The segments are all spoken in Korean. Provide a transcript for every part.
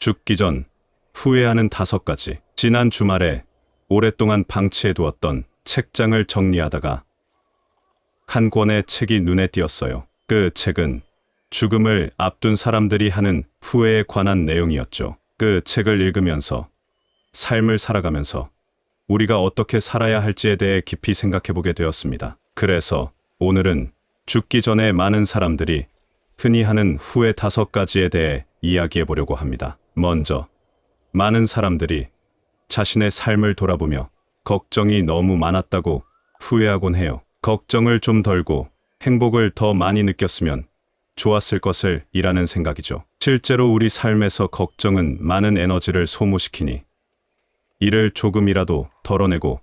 죽기 전 후회하는 5가지. 지난 주말에 오랫동안 방치해두었던 책장을 정리하다가 한 권의 책이 눈에 띄었어요. 그 책은 죽음을 앞둔 사람들이 하는 후회에 관한 내용이었죠. 그 책을 읽으면서 삶을 살아가면서 우리가 어떻게 살아야 할지에 대해 깊이 생각해보게 되었습니다. 그래서 오늘은 죽기 전에 많은 사람들이 흔히 하는 후회 5가지에 대해 이야기해보려고 합니다. 먼저, 많은 사람들이 자신의 삶을 돌아보며 걱정이 너무 많았다고 후회하곤 해요. 걱정을 좀 덜고 행복을 더 많이 느꼈으면 좋았을 것을 이라는 생각이죠. 실제로 우리 삶에서 걱정은 많은 에너지를 소모시키니 이를 조금이라도 덜어내고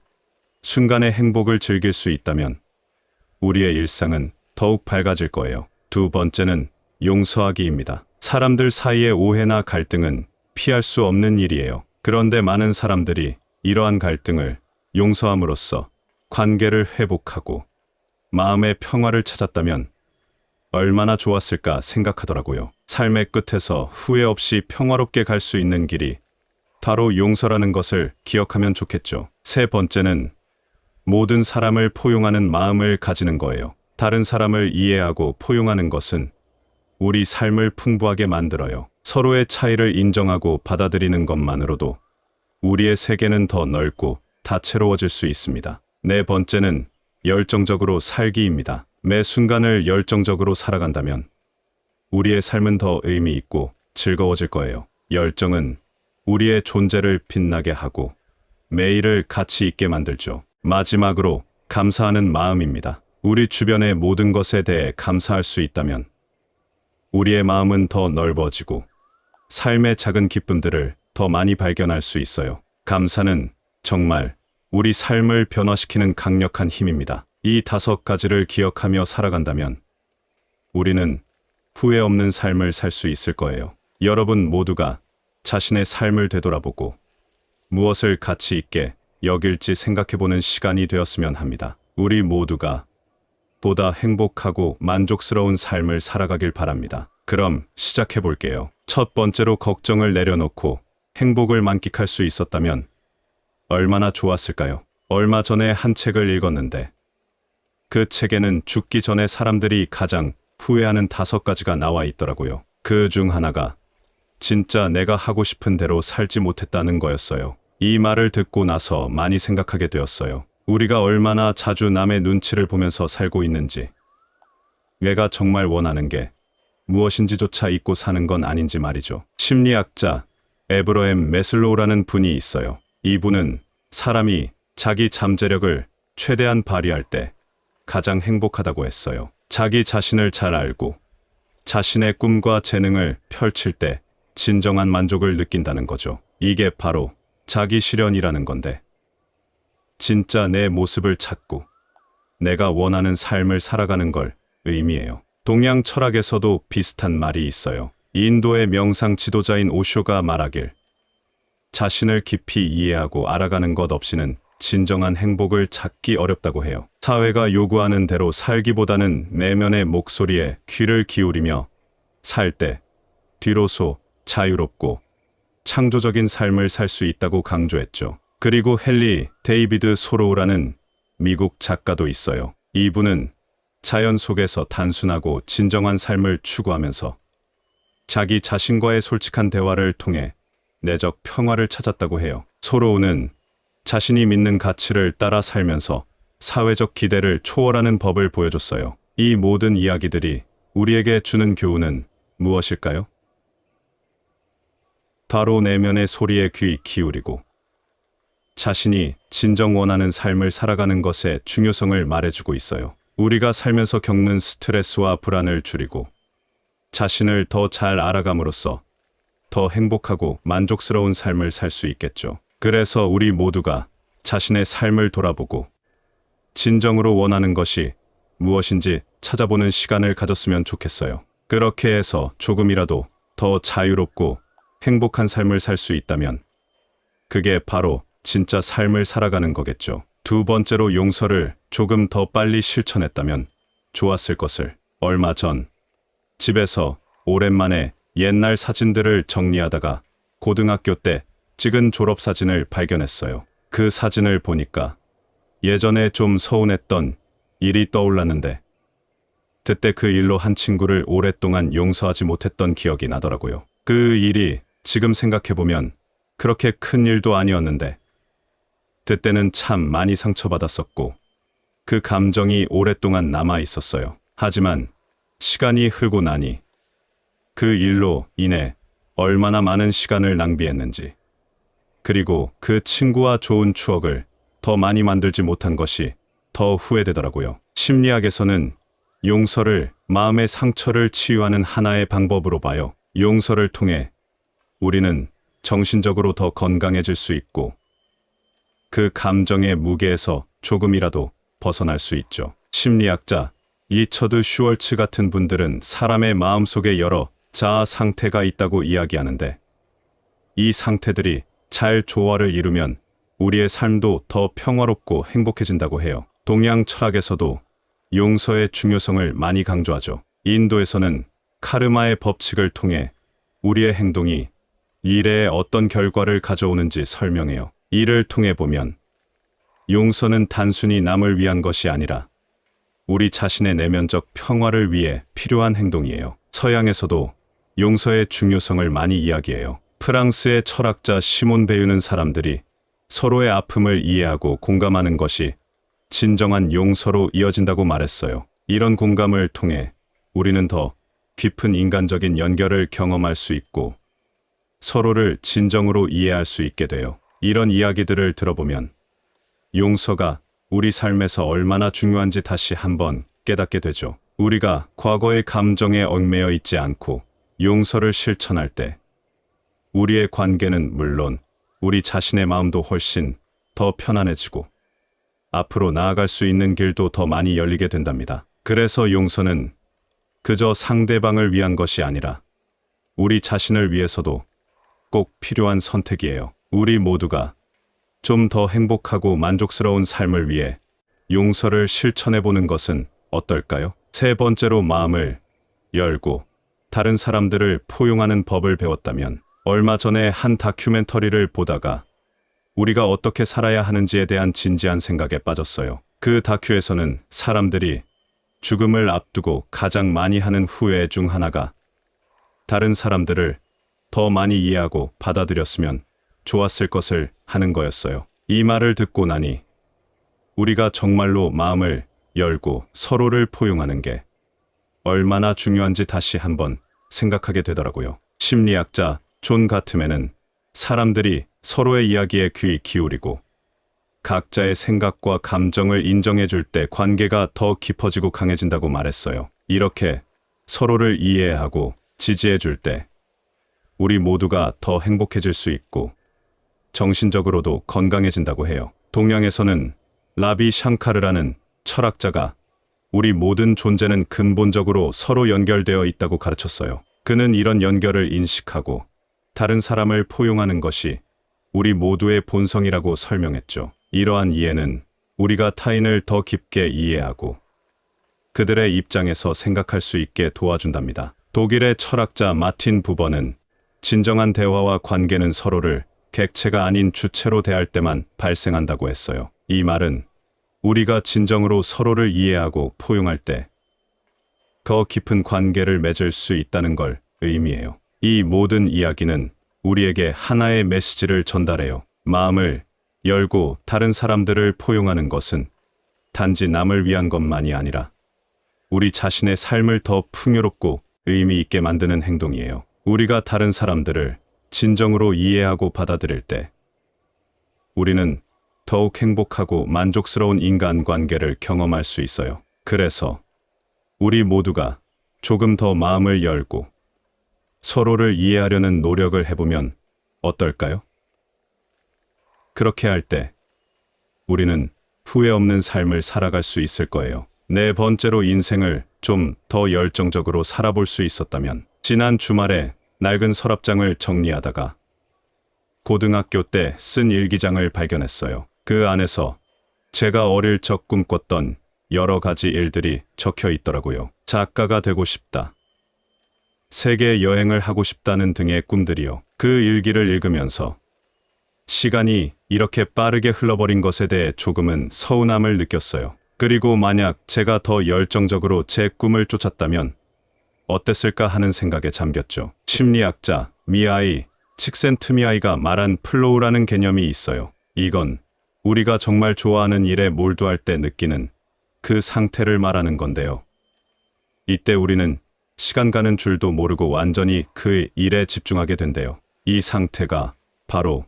순간의 행복을 즐길 수 있다면 우리의 일상은 더욱 밝아질 거예요. 두 번째는 용서하기입니다. 사람들 사이의 오해나 갈등은 피할 수 없는 일이에요. 그런데 많은 사람들이 이러한 갈등을 용서함으로써 관계를 회복하고 마음의 평화를 찾았다면 얼마나 좋았을까 생각하더라고요. 삶의 끝에서 후회 없이 평화롭게 갈 수 있는 길이 바로 용서라는 것을 기억하면 좋겠죠. 세 번째는 모든 사람을 포용하는 마음을 가지는 거예요. 다른 사람을 이해하고 포용하는 것은 우리 삶을 풍부하게 만들어요. 서로의 차이를 인정하고 받아들이는 것만으로도 우리의 세계는 더 넓고 다채로워질 수 있습니다. 네 번째는 열정적으로 살기입니다. 매 순간을 열정적으로 살아간다면 우리의 삶은 더 의미 있고 즐거워질 거예요. 열정은 우리의 존재를 빛나게 하고 매일을 가치 있게 만들죠. 마지막으로 감사하는 마음입니다. 우리 주변의 모든 것에 대해 감사할 수 있다면 우리의 마음은 더 넓어지고 삶의 작은 기쁨들을 더 많이 발견할 수 있어요. 감사는 정말 우리 삶을 변화시키는 강력한 힘입니다. 이 5가지를 기억하며 살아간다면 우리는 후회 없는 삶을 살 수 있을 거예요. 여러분 모두가 자신의 삶을 되돌아보고 무엇을 가치 있게 여길지 생각해보는 시간이 되었으면 합니다. 우리 모두가 보다 행복하고 만족스러운 삶을 살아가길 바랍니다. 그럼 시작해 볼게요. 첫 번째로 걱정을 내려놓고 행복을 만끽할 수 있었다면 얼마나 좋았을까요? 얼마 전에 한 책을 읽었는데 그 책에는 죽기 전에 사람들이 가장 후회하는 5가지가 나와 있더라고요. 그 중 하나가 진짜 내가 하고 싶은 대로 살지 못했다는 거였어요. 이 말을 듣고 나서 많이 생각하게 되었어요. 우리가 얼마나 자주 남의 눈치를 보면서 살고 있는지, 내가 정말 원하는 게 무엇인지조차 잊고 사는 건 아닌지 말이죠. 심리학자 에브러햄 매슬로우라는 분이 있어요. 이분은 사람이 자기 잠재력을 최대한 발휘할 때 가장 행복하다고 했어요. 자기 자신을 잘 알고 자신의 꿈과 재능을 펼칠 때 진정한 만족을 느낀다는 거죠. 이게 바로 자기 실현이라는 건데, 진짜 내 모습을 찾고 내가 원하는 삶을 살아가는 걸 의미해요. 동양 철학에서도 비슷한 말이 있어요. 인도의 명상 지도자인 오쇼가 말하길, 자신을 깊이 이해하고 알아가는 것 없이는 진정한 행복을 찾기 어렵다고 해요. 사회가 요구하는 대로 살기보다는 내면의 목소리에 귀를 기울이며 살 때 비로소 자유롭고 창조적인 삶을 살 수 있다고 강조했죠. 그리고 헨리 데이비드 소로우라는 미국 작가도 있어요. 이분은 자연 속에서 단순하고 진정한 삶을 추구하면서 자기 자신과의 솔직한 대화를 통해 내적 평화를 찾았다고 해요. 소로우는 자신이 믿는 가치를 따라 살면서 사회적 기대를 초월하는 법을 보여줬어요. 이 모든 이야기들이 우리에게 주는 교훈은 무엇일까요? 바로 내면의 소리에 귀 기울이고 자신이 진정 원하는 삶을 살아가는 것의 중요성을 말해주고 있어요. 우리가 살면서 겪는 스트레스와 불안을 줄이고 자신을 더 잘 알아감으로써 더 행복하고 만족스러운 삶을 살 수 있겠죠. 그래서 우리 모두가 자신의 삶을 돌아보고 진정으로 원하는 것이 무엇인지 찾아보는 시간을 가졌으면 좋겠어요. 그렇게 해서 조금이라도 더 자유롭고 행복한 삶을 살 수 있다면 그게 바로 진짜 삶을 살아가는 거겠죠. 두 번째로 용서를 조금 더 빨리 실천했다면 좋았을 것을. 얼마 전 집에서 오랜만에 옛날 사진들을 정리하다가 고등학교 때 찍은 졸업사진을 발견했어요. 그 사진을 보니까 예전에 좀 서운했던 일이 떠올랐는데 그때 그 일로 한 친구를 오랫동안 용서하지 못했던 기억이 나더라고요. 그 일이 지금 생각해보면 그렇게 큰 일도 아니었는데 그때는 참 많이 상처받았었고 그 감정이 오랫동안 남아 있었어요. 하지만 시간이 흐르고 나니 그 일로 인해 얼마나 많은 시간을 낭비했는지, 그리고 그 친구와 좋은 추억을 더 많이 만들지 못한 것이 더 후회되더라고요. 심리학에서는 용서를 마음의 상처를 치유하는 하나의 방법으로 봐요. 용서를 통해 우리는 정신적으로 더 건강해질 수 있고 그 감정의 무게에서 조금이라도 벗어날 수 있죠. 심리학자 리처드 슈월츠 같은 분들은 사람의 마음속에 여러 자아 상태가 있다고 이야기하는데 이 상태들이 잘 조화를 이루면 우리의 삶도 더 평화롭고 행복해진다고 해요. 동양 철학에서도 용서의 중요성을 많이 강조하죠. 인도에서는 카르마의 법칙을 통해 우리의 행동이 미래에 어떤 결과를 가져오는지 설명해요. 이를 통해 보면 용서는 단순히 남을 위한 것이 아니라 우리 자신의 내면적 평화를 위해 필요한 행동이에요. 서양에서도 용서의 중요성을 많이 이야기해요. 프랑스의 철학자 시몬 베유는 사람들이 서로의 아픔을 이해하고 공감하는 것이 진정한 용서로 이어진다고 말했어요. 이런 공감을 통해 우리는 더 깊은 인간적인 연결을 경험할 수 있고 서로를 진정으로 이해할 수 있게 돼요. 이런 이야기들을 들어보면 용서가 우리 삶에서 얼마나 중요한지 다시 한번 깨닫게 되죠. 우리가 과거의 감정에 얽매여 있지 않고 용서를 실천할 때 우리의 관계는 물론 우리 자신의 마음도 훨씬 더 편안해지고 앞으로 나아갈 수 있는 길도 더 많이 열리게 된답니다. 그래서 용서는 그저 상대방을 위한 것이 아니라 우리 자신을 위해서도 꼭 필요한 선택이에요. 우리 모두가 좀 더 행복하고 만족스러운 삶을 위해 용서를 실천해 보는 것은 어떨까요? 세 번째로 마음을 열고 다른 사람들을 포용하는 법을 배웠다면 얼마 전에 한 다큐멘터리를 보다가 우리가 어떻게 살아야 하는지에 대한 진지한 생각에 빠졌어요. 그 다큐에서는 사람들이 죽음을 앞두고 가장 많이 하는 후회 중 하나가 다른 사람들을 더 많이 이해하고 받아들였으면 좋았을 것을 하는 거였어요. 이 말을 듣고 나니 우리가 정말로 마음을 열고 서로를 포용하는 게 얼마나 중요한지 다시 한번 생각하게 되더라고요. 심리학자 존 가트맨은 사람들이 서로의 이야기에 귀 기울이고 각자의 생각과 감정을 인정해 줄 때 관계가 더 깊어지고 강해진다고 말했어요. 이렇게 서로를 이해하고 지지해 줄 때 우리 모두가 더 행복해질 수 있고 정신적으로도 건강해진다고 해요. 동양에서는 라비 샹카르라는 철학자가 우리 모든 존재는 근본적으로 서로 연결되어 있다고 가르쳤어요. 그는 이런 연결을 인식하고 다른 사람을 포용하는 것이 우리 모두의 본성이라고 설명했죠. 이러한 이해는 우리가 타인을 더 깊게 이해하고 그들의 입장에서 생각할 수 있게 도와준답니다. 독일의 철학자 마틴 부버는 진정한 대화와 관계는 서로를 객체가 아닌 주체로 대할 때만 발생한다고 했어요. 이 말은 우리가 진정으로 서로를 이해하고 포용할 때 더 깊은 관계를 맺을 수 있다는 걸 의미해요. 이 모든 이야기는 우리에게 하나의 메시지를 전달해요. 마음을 열고 다른 사람들을 포용하는 것은 단지 남을 위한 것만이 아니라 우리 자신의 삶을 더 풍요롭고 의미 있게 만드는 행동이에요. 우리가 다른 사람들을 진정으로 이해하고 받아들일 때 우리는 더욱 행복하고 만족스러운 인간관계를 경험할 수 있어요. 그래서 우리 모두가 조금 더 마음을 열고 서로를 이해하려는 노력을 해보면 어떨까요? 그렇게 할 때 우리는 후회 없는 삶을 살아갈 수 있을 거예요. 네 번째로 인생을 좀 더 열정적으로 살아볼 수 있었다면 지난 주말에 낡은 서랍장을 정리하다가 고등학교 때 쓴 일기장을 발견했어요. 그 안에서 제가 어릴 적 꿈꿨던 여러 가지 일들이 적혀 있더라고요. 작가가 되고 싶다. 세계 여행을 하고 싶다는 등의 꿈들이요. 그 일기를 읽으면서 시간이 이렇게 빠르게 흘러버린 것에 대해 조금은 서운함을 느꼈어요. 그리고 만약 제가 더 열정적으로 제 꿈을 쫓았다면 어땠을까 하는 생각에 잠겼죠. 심리학자 미하이 칙센트미하이가 말한 플로우라는 개념이 있어요. 이건 우리가 정말 좋아하는 일에 몰두할 때 느끼는 그 상태를 말하는 건데요. 이때 우리는 시간 가는 줄도 모르고 완전히 그 일에 집중하게 된대요. 이 상태가 바로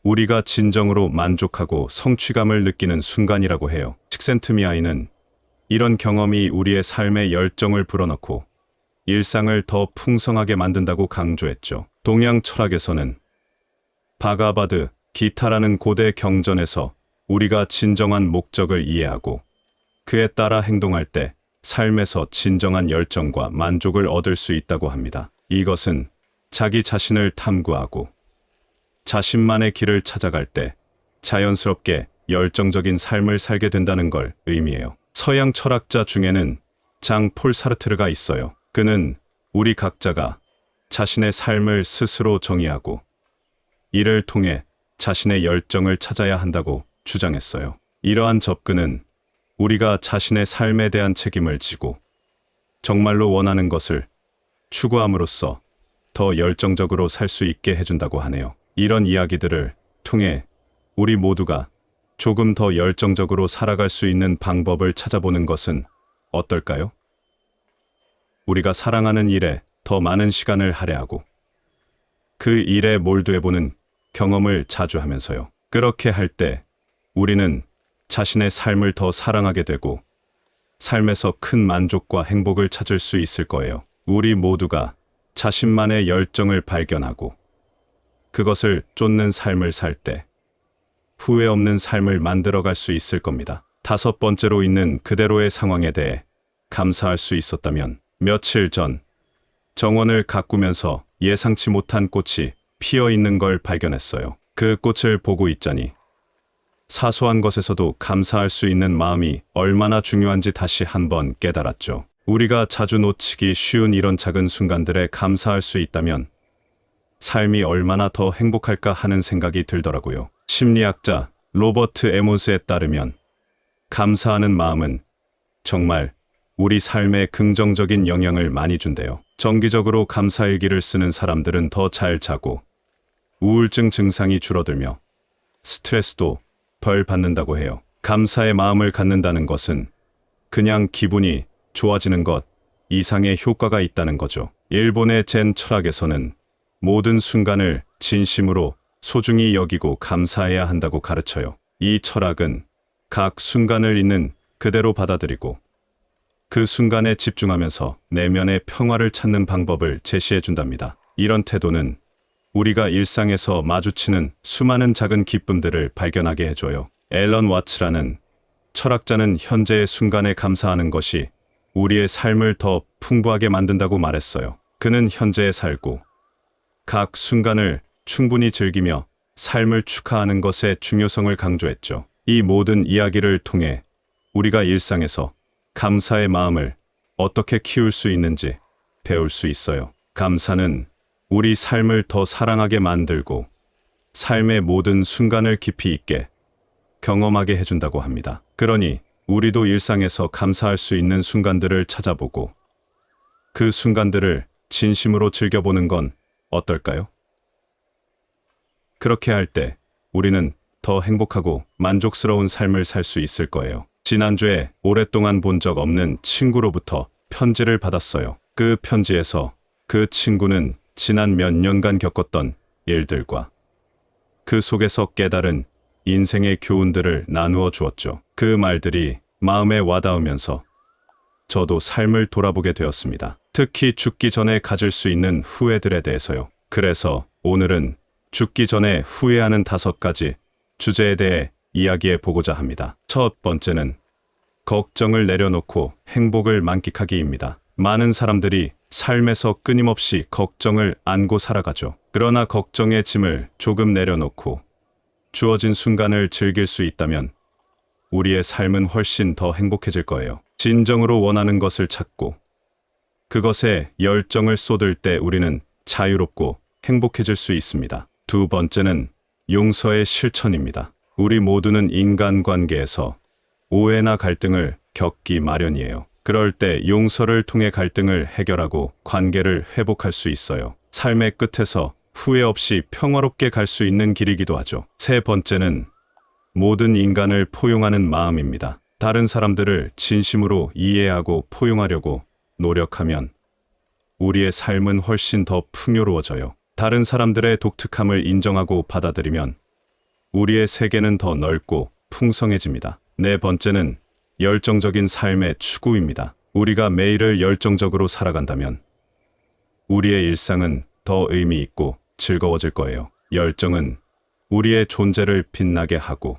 우리가 진정으로 만족하고 성취감을 느끼는 순간이라고 해요. 칙센트미하이는 이런 경험이 우리의 삶에 열정을 불어넣고 일상을 더 풍성하게 만든다고 강조했죠. 동양 철학에서는 바가바드 기타라는 고대 경전에서 우리가 진정한 목적을 이해하고 그에 따라 행동할 때 삶에서 진정한 열정과 만족을 얻을 수 있다고 합니다. 이것은 자기 자신을 탐구하고 자신만의 길을 찾아갈 때 자연스럽게 열정적인 삶을 살게 된다는 걸 의미해요. 서양 철학자 중에는 장 폴 사르트르가 있어요. 그는 우리 각자가 자신의 삶을 스스로 정의하고 이를 통해 자신의 열정을 찾아야 한다고 주장했어요. 이러한 접근은 우리가 자신의 삶에 대한 책임을 지고 정말로 원하는 것을 추구함으로써 더 열정적으로 살 수 있게 해준다고 하네요. 이런 이야기들을 통해 우리 모두가 조금 더 열정적으로 살아갈 수 있는 방법을 찾아보는 것은 어떨까요? 우리가 사랑하는 일에 더 많은 시간을 할애하고 그 일에 몰두해보는 경험을 자주 하면서요. 그렇게 할 때 우리는 자신의 삶을 더 사랑하게 되고 삶에서 큰 만족과 행복을 찾을 수 있을 거예요. 우리 모두가 자신만의 열정을 발견하고 그것을 쫓는 삶을 살 때 후회 없는 삶을 만들어갈 수 있을 겁니다. 5번째로 있는 그대로의 상황에 대해 감사할 수 있었다면 며칠 전 정원을 가꾸면서 예상치 못한 꽃이 피어 있는 걸 발견했어요. 그 꽃을 보고 있자니 사소한 것에서도 감사할 수 있는 마음이 얼마나 중요한지 다시 한번 깨달았죠. 우리가 자주 놓치기 쉬운 이런 작은 순간들에 감사할 수 있다면 삶이 얼마나 더 행복할까 하는 생각이 들더라고요. 심리학자 로버트 에몬스에 따르면 감사하는 마음은 정말 우리 삶에 긍정적인 영향을 많이 준대요. 정기적으로 감사일기를 쓰는 사람들은 더 잘 자고 우울증 증상이 줄어들며 스트레스도 덜 받는다고 해요. 감사의 마음을 갖는다는 것은 그냥 기분이 좋아지는 것 이상의 효과가 있다는 거죠. 일본의 젠 철학에서는 모든 순간을 진심으로 소중히 여기고 감사해야 한다고 가르쳐요. 이 철학은 각 순간을 있는 그대로 받아들이고 그 순간에 집중하면서 내면의 평화를 찾는 방법을 제시해 준답니다. 이런 태도는 우리가 일상에서 마주치는 수많은 작은 기쁨들을 발견하게 해줘요. 앨런 와츠라는 철학자는 현재의 순간에 감사하는 것이 우리의 삶을 더 풍부하게 만든다고 말했어요. 그는 현재에 살고 각 순간을 충분히 즐기며 삶을 축하하는 것의 중요성을 강조했죠. 이 모든 이야기를 통해 우리가 일상에서 감사의 마음을 어떻게 키울 수 있는지 배울 수 있어요. 감사는 우리 삶을 더 사랑하게 만들고 삶의 모든 순간을 깊이 있게 경험하게 해준다고 합니다. 그러니 우리도 일상에서 감사할 수 있는 순간들을 찾아보고 그 순간들을 진심으로 즐겨보는 건 어떨까요? 그렇게 할 때 우리는 더 행복하고 만족스러운 삶을 살 수 있을 거예요. 지난주에 오랫동안 본 적 없는 친구로부터 편지를 받았어요. 그 편지에서 그 친구는 지난 몇 년간 겪었던 일들과 그 속에서 깨달은 인생의 교훈들을 나누어 주었죠. 그 말들이 마음에 와닿으면서 저도 삶을 돌아보게 되었습니다. 특히 죽기 전에 가질 수 있는 후회들에 대해서요. 그래서 오늘은 죽기 전에 후회하는 5가지 주제에 대해 이야기해 보고자 합니다. 첫 번째는 걱정을 내려놓고 행복을 만끽하기입니다. 많은 사람들이 삶에서 끊임없이 걱정을 안고 살아가죠. 그러나 걱정의 짐을 조금 내려놓고 주어진 순간을 즐길 수 있다면 우리의 삶은 훨씬 더 행복해질 거예요. 진정으로 원하는 것을 찾고 그것에 열정을 쏟을 때 우리는 자유롭고 행복해질 수 있습니다. 두 번째는 용서의 실천입니다. 우리 모두는 인간관계에서 오해나 갈등을 겪기 마련이에요. 그럴 때 용서를 통해 갈등을 해결하고 관계를 회복할 수 있어요. 삶의 끝에서 후회 없이 평화롭게 갈 수 있는 길이기도 하죠. 세 번째는 모든 인간을 포용하는 마음입니다. 다른 사람들을 진심으로 이해하고 포용하려고 노력하면 우리의 삶은 훨씬 더 풍요로워져요. 다른 사람들의 독특함을 인정하고 받아들이면 우리의 세계는 더 넓고 풍성해집니다. 네 번째는 열정적인 삶의 추구입니다. 우리가 매일을 열정적으로 살아간다면 우리의 일상은 더 의미 있고 즐거워질 거예요. 열정은 우리의 존재를 빛나게 하고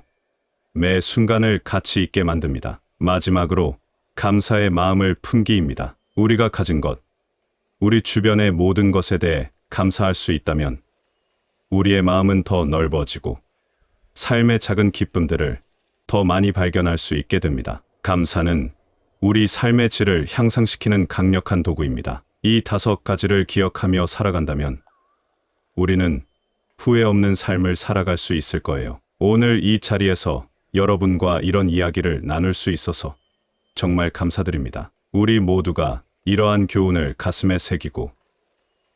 매 순간을 가치 있게 만듭니다. 마지막으로 감사의 마음을 품기입니다. 우리가 가진 것, 우리 주변의 모든 것에 대해 감사할 수 있다면 우리의 마음은 더 넓어지고 삶의 작은 기쁨들을 더 많이 발견할 수 있게 됩니다. 감사는 우리 삶의 질을 향상시키는 강력한 도구입니다. 이 5가지를 기억하며 살아간다면 우리는 후회 없는 삶을 살아갈 수 있을 거예요. 오늘 이 자리에서 여러분과 이런 이야기를 나눌 수 있어서 정말 감사드립니다. 우리 모두가 이러한 교훈을 가슴에 새기고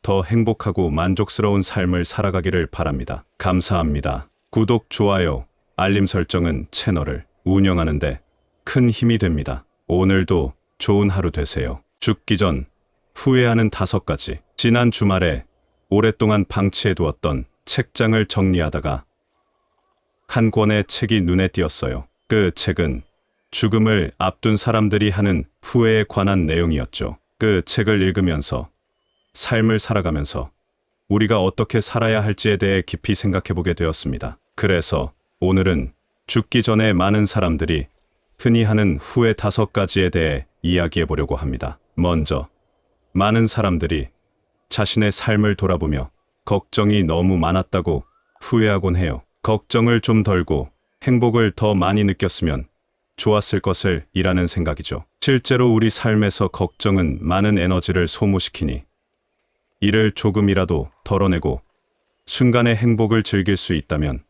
더 행복하고 만족스러운 삶을 살아가기를 바랍니다. 감사합니다. 구독, 좋아요, 알림 설정은 채널을 운영하는데 큰 힘이 됩니다. 오늘도 좋은 하루 되세요. 죽기 전 후회하는 5가지. 지난 주말에 오랫동안 방치해두었던 책장을 정리하다가 한 권의 책이 눈에 띄었어요. 그 책은 죽음을 앞둔 사람들이 하는 후회에 관한 내용이었죠. 그 책을 읽으면서 삶을 살아가면서 우리가 어떻게 살아야 할지에 대해 깊이 생각해보게 되었습니다. 그래서 오늘은 죽기 전에 많은 사람들이 흔히 하는 후회 5가지에 대해 이야기해보려고 합니다. 먼저, 많은 사람들이 자신의 삶을 돌아보며 걱정이 너무 많았다고 후회하곤 해요. 걱정을 좀 덜고 행복을 더 많이 느꼈으면 좋았을 것을 이라는 생각이죠. 실제로 우리 삶에서 걱정은 많은 에너지를 소모시키니 이를 조금이라도 덜어내고 순간의 행복을 즐길 수 있다면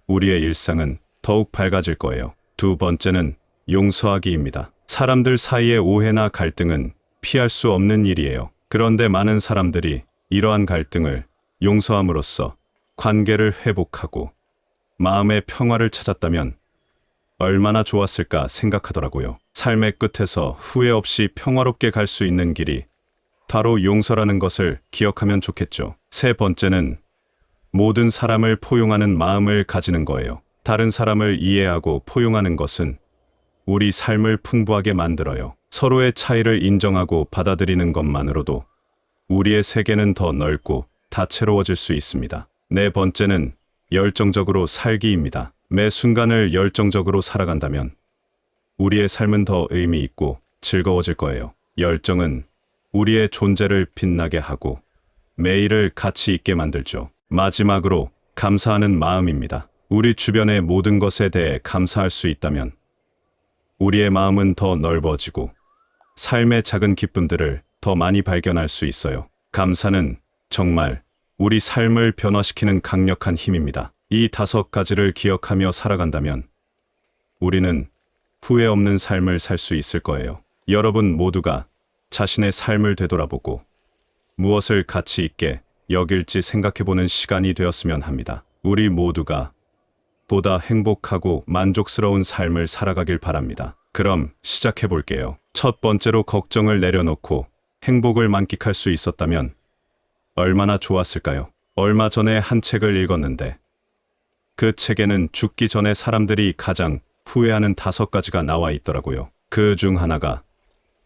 우리의 일상은 더욱 밝아질 거예요. 두 번째는 용서하기입니다. 사람들 사이의 오해나 갈등은 피할 수 없는 일이에요. 그런데 많은 사람들이 이러한 갈등을 용서함으로써 관계를 회복하고 마음의 평화를 찾았다면 얼마나 좋았을까 생각하더라고요. 삶의 끝에서 후회 없이 평화롭게 갈 수 있는 길이 바로 용서라는 것을 기억하면 좋겠죠. 세 번째는 모든 사람을 포용하는 마음을 가지는 거예요. 다른 사람을 이해하고 포용하는 것은 우리 삶을 풍부하게 만들어요. 서로의 차이를 인정하고 받아들이는 것만으로도 우리의 세계는 더 넓고 다채로워질 수 있습니다. 네 번째는 열정적으로 살기입니다. 매 순간을 열정적으로 살아간다면 우리의 삶은 더 의미 있고 즐거워질 거예요. 열정은 우리의 존재를 빛나게 하고 매일을 가치 있게 만들죠. 마지막으로 감사하는 마음입니다. 우리 주변의 모든 것에 대해 감사할 수 있다면 우리의 마음은 더 넓어지고 삶의 작은 기쁨들을 더 많이 발견할 수 있어요. 감사는 정말 우리 삶을 변화시키는 강력한 힘입니다. 이 5가지를 기억하며 살아간다면 우리는 후회 없는 삶을 살 수 있을 거예요. 여러분 모두가 자신의 삶을 되돌아보고 무엇을 가치 있게 여길지 생각해보는 시간이 되었으면 합니다. 우리 모두가 보다 행복하고 만족스러운 삶을 살아가길 바랍니다. 그럼 시작해볼게요. 첫 번째로, 걱정을 내려놓고 행복을 만끽할 수 있었다면 얼마나 좋았을까요? 얼마 전에 한 책을 읽었는데 그 책에는 죽기 전에 사람들이 가장 후회하는 5가지가 나와 있더라고요. 그 중 하나가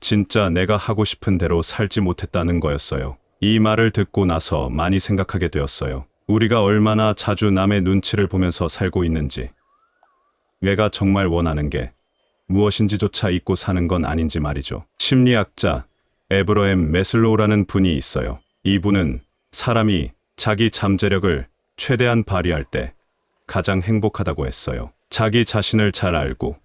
진짜 내가 하고 싶은 대로 살지 못했다는 거였어요. 이 말을 듣고 나서 많이 생각하게 되었어요. 우리가 얼마나 자주 남의 눈치를 보면서 살고 있는지, 내가 정말 원하는 게 무엇인지조차 잊고 사는 건 아닌지 말이죠. 심리학자 에브러햄 매슬로우라는 분이 있어요. 이분은 사람이 자기 잠재력을 최대한 발휘할 때 가장 행복하다고 했어요. 자기 자신을 잘 알고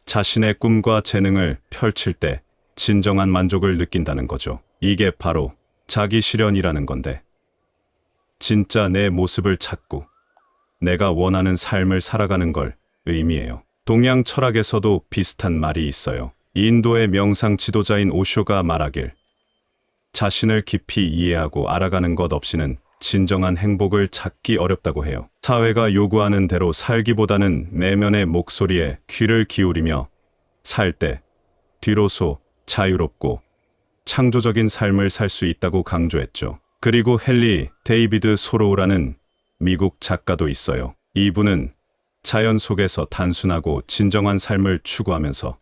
자신의 꿈과 재능을 펼칠 때 진정한 만족을 느낀다는 거죠. 이게 바로 자기 실현이라는 건데, 진짜 내 모습을 찾고 내가 원하는 삶을 살아가는 걸 의미해요. 동양 철학에서도 비슷한 말이 있어요. 인도의 명상 지도자인 오쇼가 말하길, 자신을 깊이 이해하고 알아가는 것 없이는 진정한 행복을 찾기 어렵다고 해요. 사회가 요구하는 대로 살기보다는 내면의 목소리에 귀를 기울이며 살 때 비로소 자유롭고 창조적인 삶을 살 수 있다고 강조했죠. 그리고 헨리 데이비드 소로우라는 미국 작가도 있어요. 이분은 자연 속에서 단순하고 진정한 삶을 추구하면서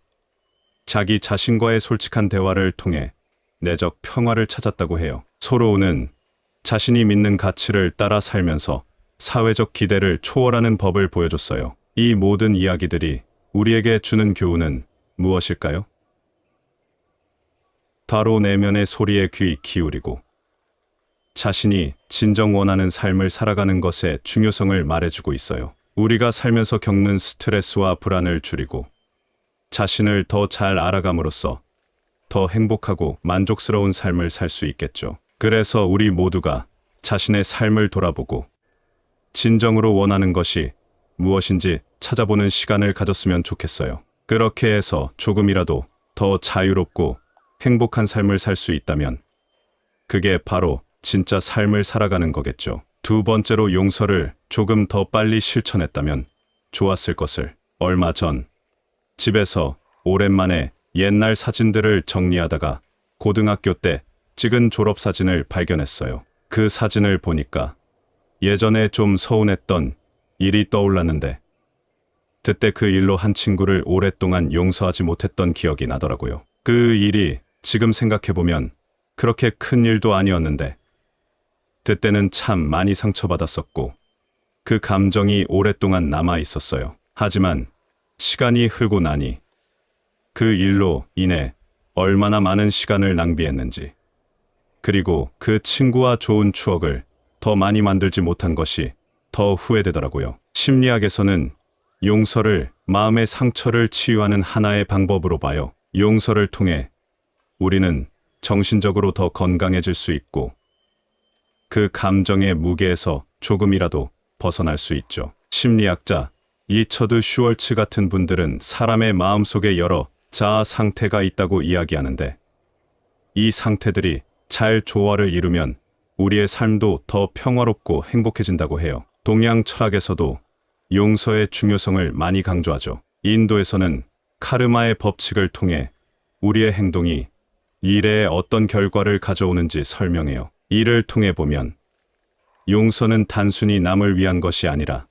자기 자신과의 솔직한 대화를 통해 내적 평화를 찾았다고 해요. 소로우는 자신이 믿는 가치를 따라 살면서 사회적 기대를 초월하는 법을 보여줬어요. 이 모든 이야기들이 우리에게 주는 교훈은 무엇일까요? 바로 내면의 소리에 귀 기울이고 자신이 진정 원하는 삶을 살아가는 것의 중요성을 말해주고 있어요. 우리가 살면서 겪는 스트레스와 불안을 줄이고 자신을 더 잘 알아감으로써 더 행복하고 만족스러운 삶을 살 수 있겠죠. 그래서 우리 모두가 자신의 삶을 돌아보고 진정으로 원하는 것이 무엇인지 찾아보는 시간을 가졌으면 좋겠어요. 그렇게 해서 조금이라도 더 자유롭고 행복한 삶을 살 수 있다면 그게 바로 진짜 삶을 살아가는 거겠죠. 두 번째로 용서를 조금 더 빨리 실천했다면 좋았을 것을. 얼마 전 집에서 오랜만에 옛날 사진들을 정리하다가 고등학교 때 찍은 졸업사진을 발견했어요. 그 사진을 보니까 예전에 좀 서운했던 일이 떠올랐는데 그때 그 일로 한 친구를 오랫동안 용서하지 못했던 기억이 나더라고요. 그 일이 지금 생각해보면 그렇게 큰 일도 아니었는데 그때는 참 많이 상처받았었고 그 감정이 오랫동안 남아 있었어요. 하지만 시간이 흐르고 나니 그 일로 인해 얼마나 많은 시간을 낭비했는지, 그리고 그 친구와 좋은 추억을 더 많이 만들지 못한 것이 더 후회되더라고요. 심리학에서는 용서를 마음의 상처를 치유하는 하나의 방법으로 봐요. 용서를 통해 우리는 정신적으로 더 건강해질 수 있고 그 감정의 무게에서 조금이라도 벗어날 수 있죠. 심리학자 리처드 슈월츠 같은 분들은 사람의 마음속에 여러 자아 상태가 있다고 이야기하는데 이 상태들이 잘 조화를 이루면 우리의 삶도 더 평화롭고 행복해진다고 해요. 동양 철학에서도 용서의 중요성을 많이 강조하죠. 인도에서는 카르마의 법칙을 통해 우리의 행동이 미래에 어떤 결과를 가져오는지 설명해요. 이를 통해 보면 용서는 단순히 남을 위한 것이 아니라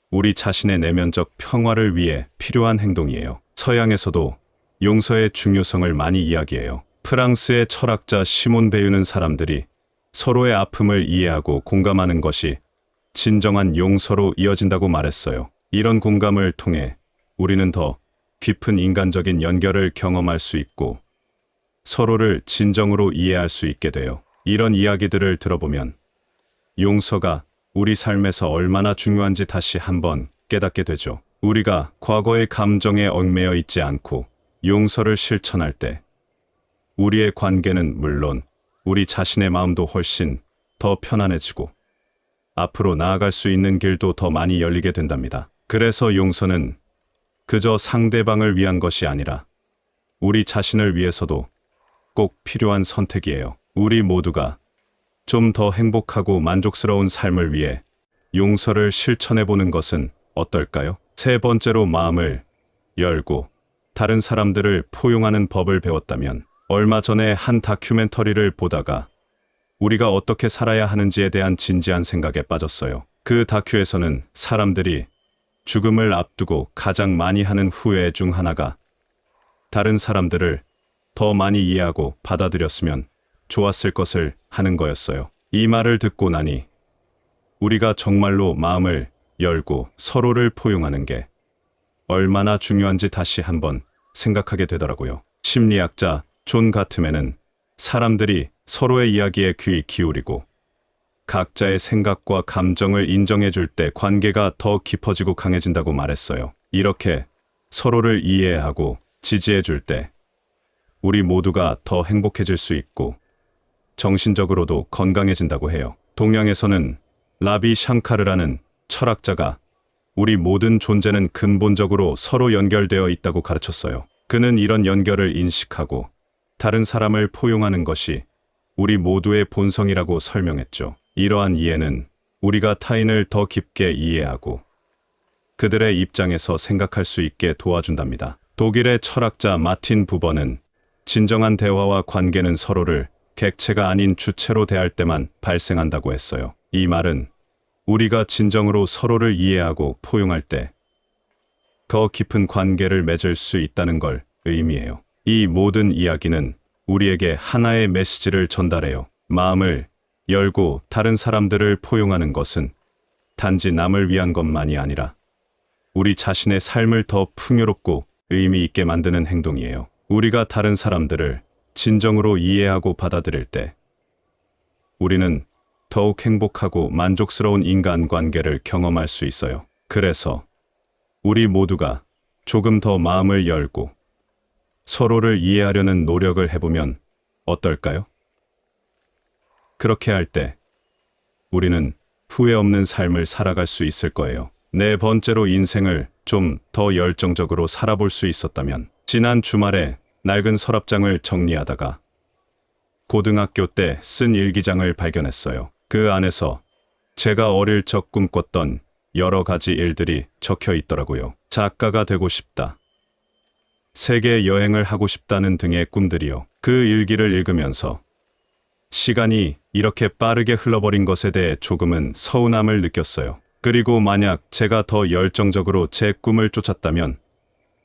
우리 자신의 내면적 평화를 위해 필요한 행동이에요. 서양에서도 용서의 중요성을 많이 이야기해요. 프랑스의 철학자 시몬 베유는 사람들이 서로의 아픔을 이해하고 공감하는 것이 진정한 용서로 이어진다고 말했어요. 이런 공감을 통해 우리는 더 깊은 인간적인 연결을 경험할 수 있고 서로를 진정으로 이해할 수 있게 돼요. 이런 이야기들을 들어보면 용서가 우리 삶에서 얼마나 중요한지 다시 한번 깨닫게 되죠. 우리가 과거의 감정에 얽매여 있지 않고 용서를 실천할 때 우리의 관계는 물론 우리 자신의 마음도 훨씬 더 편안해지고 앞으로 나아갈 수 있는 길도 더 많이 열리게 된답니다. 그래서 용서는 그저 상대방을 위한 것이 아니라 우리 자신을 위해서도 꼭 필요한 선택이에요. 우리 모두가 좀 더 행복하고 만족스러운 삶을 위해 용서를 실천해 보는 것은 어떨까요? 세 번째로 마음을 열고 다른 사람들을 포용하는 법을 배웠다면 얼마 전에 한 다큐멘터리를 보다가 우리가 어떻게 살아야 하는지에 대한 진지한 생각에 빠졌어요. 그 다큐에서는 사람들이 죽음을 앞두고 가장 많이 하는 후회 중 하나가 다른 사람들을 더 많이 이해하고 받아들였으면 좋았을 것을 하는 거였어요. 이 말을 듣고 나니 우리가 정말로 마음을 열고 서로를 포용하는 게 얼마나 중요한지 다시 한번 생각하게 되더라고요. 심리학자 존 가트맨은 사람들이 서로의 이야기에 귀 기울이고 각자의 생각과 감정을 인정해 줄 때 관계가 더 깊어지고 강해진다고 말했어요. 이렇게 서로를 이해하고 지지해 줄 때 우리 모두가 더 행복해질 수 있고 정신적으로도 건강해진다고 해요. 동양에서는 라비 샹카르라는 철학자가 우리 모든 존재는 근본적으로 서로 연결되어 있다고 가르쳤어요. 그는 이런 연결을 인식하고 다른 사람을 포용하는 것이 우리 모두의 본성이라고 설명했죠. 이러한 이해는 우리가 타인을 더 깊게 이해하고 그들의 입장에서 생각할 수 있게 도와준답니다. 독일의 철학자 마틴 부버는 진정한 대화와 관계는 서로를 객체가 아닌 주체로 대할 때만 발생한다고 했어요. 이 말은 우리가 진정으로 서로를 이해하고 포용할 때 더 깊은 관계를 맺을 수 있다는 걸 의미해요. 이 모든 이야기는 우리에게 하나의 메시지를 전달해요. 마음을 열고 다른 사람들을 포용하는 것은 단지 남을 위한 것만이 아니라 우리 자신의 삶을 더 풍요롭고 의미 있게 만드는 행동이에요. 우리가 다른 사람들을 진정으로 이해하고 받아들일 때 우리는 더욱 행복하고 만족스러운 인간관계를 경험할 수 있어요. 그래서 우리 모두가 조금 더 마음을 열고 서로를 이해하려는 노력을 해보면 어떨까요? 그렇게 할 때 우리는 후회 없는 삶을 살아갈 수 있을 거예요. 네 번째로 인생을 좀 더 열정적으로 살아볼 수 있었다면, 지난 주말에 낡은 서랍장을 정리하다가 고등학교 때 쓴 일기장을 발견했어요. 그 안에서 제가 어릴 적 꿈꿨던 여러 가지 일들이 적혀 있더라고요. 작가가 되고 싶다, 세계 여행을 하고 싶다는 등의 꿈들이요. 그 일기를 읽으면서 시간이 이렇게 빠르게 흘러버린 것에 대해 조금은 서운함을 느꼈어요. 그리고 만약 제가 더 열정적으로 제 꿈을 쫓았다면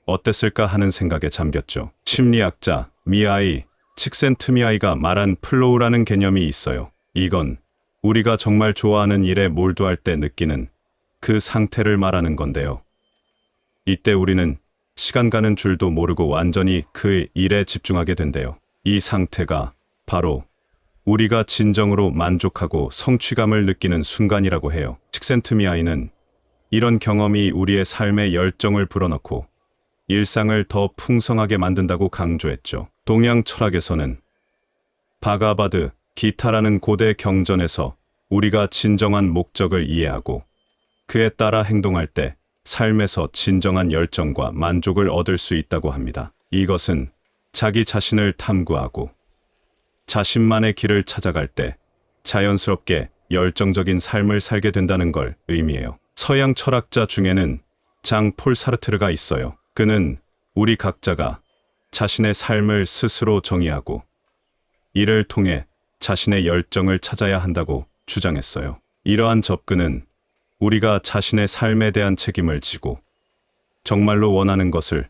어땠을까 하는 생각에 잠겼죠. 심리학자 미하이 칙센트미하이가 말한 플로우라는 개념이 있어요. 이건 우리가 정말 좋아하는 일에 몰두할 때 느끼는 그 상태를 말하는 건데요. 이때 우리는 시간 가는 줄도 모르고 완전히 그 일에 집중하게 된대요. 이 상태가 바로 우리가 진정으로 만족하고 성취감을 느끼는 순간이라고 해요. 칙센트미하이는 이런 경험이 우리의 삶에 열정을 불어넣고 일상을 더 풍성하게 만든다고 강조했죠. 동양 철학에서는 바가바드 기타라는 고대 경전에서 우리가 진정한 목적을 이해하고 그에 따라 행동할 때 삶에서 진정한 열정과 만족을 얻을 수 있다고 합니다. 이것은 자기 자신을 탐구하고 자신만의 길을 찾아갈 때 자연스럽게 열정적인 삶을 살게 된다는 걸 의미해요. 서양 철학자 중에는 장 폴 사르트르가 있어요. 그는 우리 각자가 자신의 삶을 스스로 정의하고 이를 통해 자신의 열정을 찾아야 한다고 주장했어요. 이러한 접근은 우리가 자신의 삶에 대한 책임을 지고 정말로 원하는 것을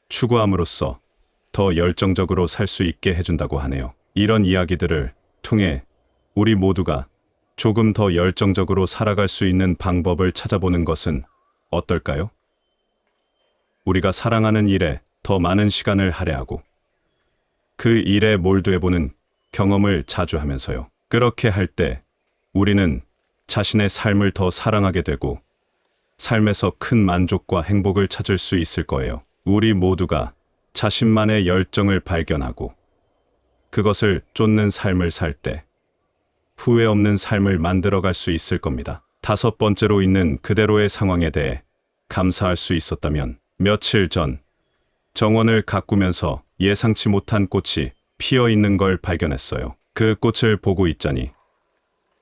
추구함으로써 더 열정적으로 살 수 있게 해준다고 하네요. 이런 이야기들을 통해 우리 모두가 조금 더 열정적으로 살아갈 수 있는 방법을 찾아보는 것은 어떨까요? 우리가 사랑하는 일에 더 많은 시간을 할애하고 그 일에 몰두해보는 경험을 자주 하면서요. 그렇게 할 때 우리는 자신의 삶을 더 사랑하게 되고 삶에서 큰 만족과 행복을 찾을 수 있을 거예요. 우리 모두가 자신만의 열정을 발견하고 그것을 쫓는 삶을 살 때 후회 없는 삶을 만들어갈 수 있을 겁니다. 다섯 번째로 있는 그대로의 상황에 대해 감사할 수 있었다면, 며칠 전 정원을 가꾸면서 예상치 못한 꽃이 피어 있는 걸 발견했어요. 그 꽃을 보고 있자니